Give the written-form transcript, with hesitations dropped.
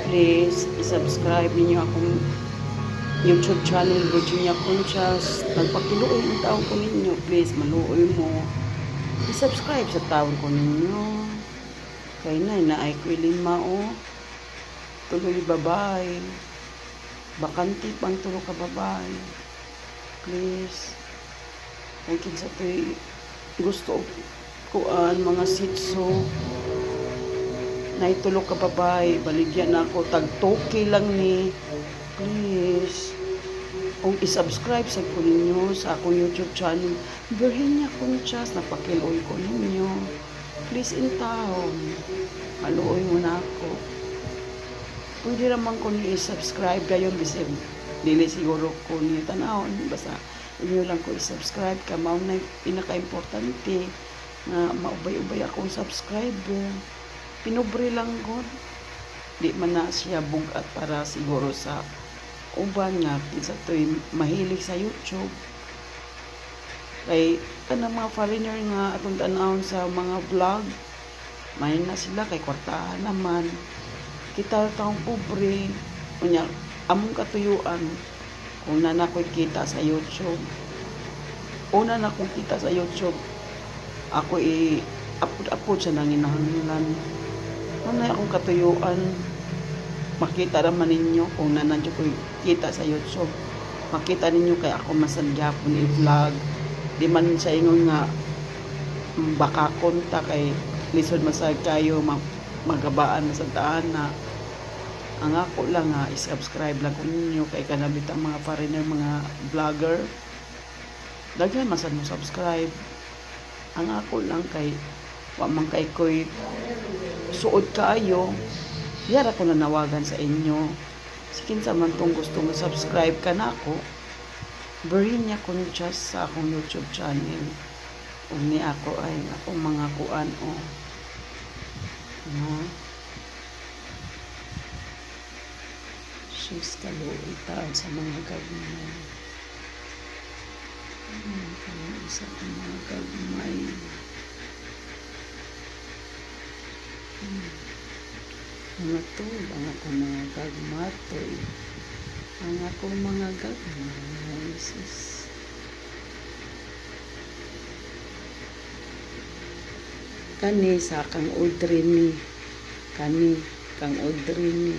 please, subscribe ninyo akong YouTube channel, Virginia Conchas. Nagpakiluoy ang taon ko ninyo. Please, maluoy mo. I-subscribe sa taon ko ninyo. Kaya na ay ko lima o. Tuloy babay. Bakanti pang tulo ka babay. Please. Kung kinsa to'y gusto kuan mga sitso. Naitulo ka babay. Baligyan ako. Tag-toki lang ni. Please, kung i-subscribe sa ko ninyo sa akong YouTube channel, Virginia Conchas, napakiloy ko ninyo. Please, in town, maluoy mo na ako. Pwede naman ko niyo i-subscribe gayon, bisip, dili siguro ko niyo tanawon, basta inyo lang ko i-subscribe ka, mao na pinaka-importante na maubay-ubay akong subscriber. Pinobre lang ko. Di man na siya bugat para siguro sa uban nga kinsa to'y mahilig sa YouTube. Kay kanang mga foreigner nga atong tanawon sa mga vlog, may na sila kay kwartahan naman. Kita taong pobre, unya among katuyuan kung na ko'y kita sa YouTube. Una na kong kita sa YouTube, ako upload sa nanginahanglan. Ano na akong katuyuan, makita naman ninyo kung nanadyo ko kita sa YouTube. Makita ninyo kay ako masadya po ni vlog. Di man sa ingon nga baka konta kay lisod masag kayo magabaan sa taan na ang ako lang nga i-subscribe lang ko ninyo kay kanabit ang mga foreigner, mga vlogger. Daghan masad mo subscribe. Ang ako lang kay wa man kay ko'y suod kaayo. Yara ko nanawagan sa inyo. Sikin sa man tong gusto mo subscribe ka na ako. Virginia Conchas sa akong YouTube channel. Ug ni ako ay akong mga kuan o. She's kaluitan sa mga gagmay. Sa mga gagmay. Mga to, ang akong mga gagmatoy. Ang akong mga gagmay. Sis. Kani sa kang Audrey ni. Kani kang Audrey ni.